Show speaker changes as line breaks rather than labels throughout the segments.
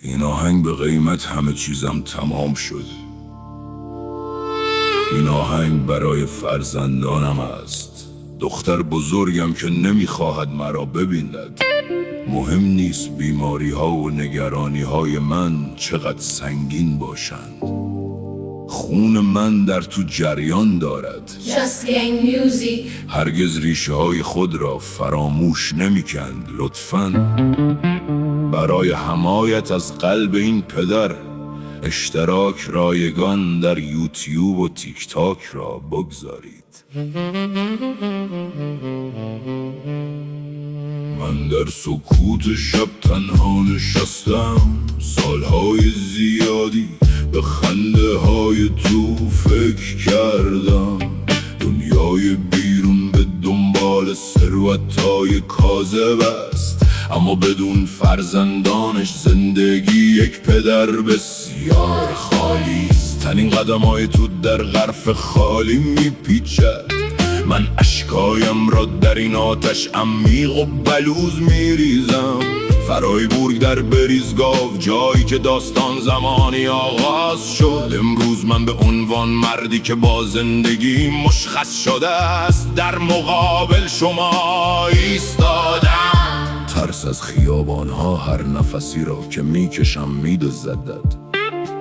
این آهنگ به قیمت همه چیزم تمام شد. این آهنگ برای فرزندانم است. دختر بزرگم که نمیخواهد مرا ببیند. مهم نیست بیماری ها و نگرانی های من چقدر سنگین باشند. خون من در تو جریان دارد.
Just Gang Music.
هرگز ریشه های خود را فراموش نمی‌کند. لطفاً برای حمایت از قلب این پدر اشتراک رایگان در یوتیوب و تیک تاک را بگذارید. من در سکوت شب تنها نشستم، سالهای زیادی به خنده های تو فکر کردم. دنیای بیرون به دنبال ثروت‌های کاذب است، اما بدون فرزندانش زندگی یک پدر بسیار خالی است. تنین قدم‌های تو در غرف خالی میپیچد. من اشکایم را در این آتش عمیق و بلوز میریزم. فرایبورگ در بریزگاو، جایی که داستان زمانی آغاز شد. امروز من به عنوان مردی که با زندگی مشخص شده است در مقابل شما ایستادم. ترس از خیابانها هر نفسی را که میکشم میدزدد،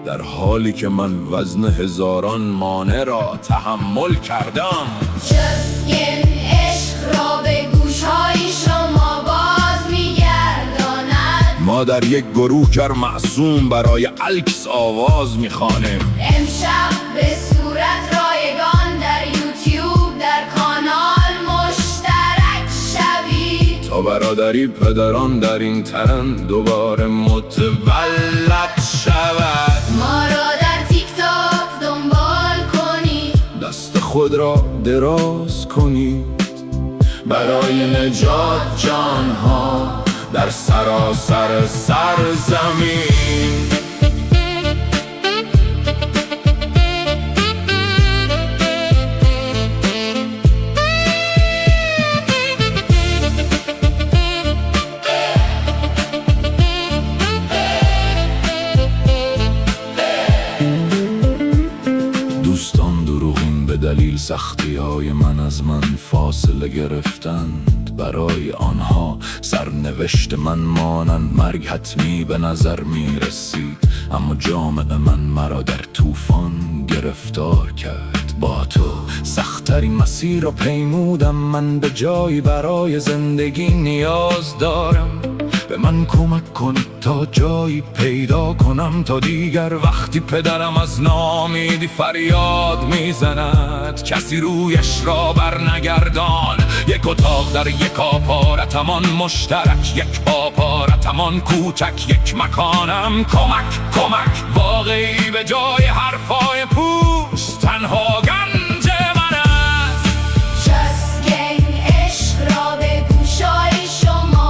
در حالی که من وزن هزاران مانع را تحمل کردم.
Just Gang عشق را به گوشهای شما باز میگرداند.
ما در یک گروهگر معصوم برای الکس آواز میخوانیم.
امشب به صورت رایگان در یوتیوب در کانال مشترک شوید
تا برادری پدران در این ترن دوباره متولد شود.
ما را در تیک تاک دنبال کنید،
دست خود را دراز کنید برای نجات جانها در سراسر سرزمین. دوستان دروغین به دلیل سختی های از من فاصله گرفتند. برای آنها سرنوشت من مانند مرگ حتمی به نظر می رسید، اما جامعه من مرا در طوفان گرفتار کرد. با تو سخت‌ترین مسیر را پیمودم. من به جایی برای زندگی نیاز دارم. به من کمک کن تا جایی پیدا کنم تا دیگر وقتی پدرم از ناامیدی فریاد میزند کسی رویش را برنگردان. یک اتاق در یک آپارتمان مشترک، یک آپارتمان کوچک، یک مکانم کمک واقعی به جای حرفای پوست. تنها گنج من است.
Just Gang عشق را به گوشهای شما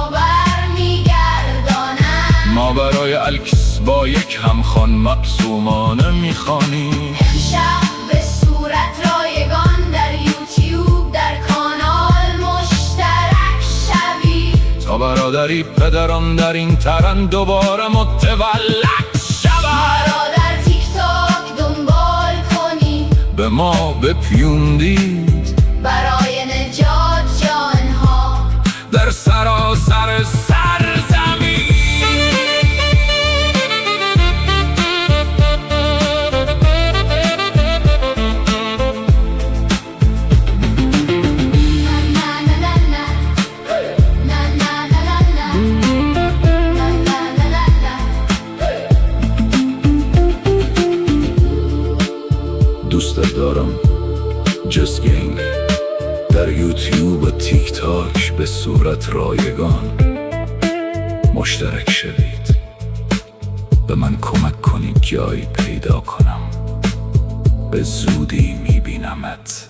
ما برای الکس با یک همخوان معصومانه میخوانیم.
امشب به صورت رایگان در یوتیوب در کانال مشترک شوید
تا برادری پدران در این ترن دوباره متولد شود.
ما را در تیک تاک دنبال کنید،
به ما بپیوندید
برای نجات جانها
در سراسر سرزمین. دوست دارم. Just Gang در یوتیوب و تیک تاک به صورت رایگان مشترک شوید. به من کمک کنید جایی پیدا کنم. به زودی میبینمت.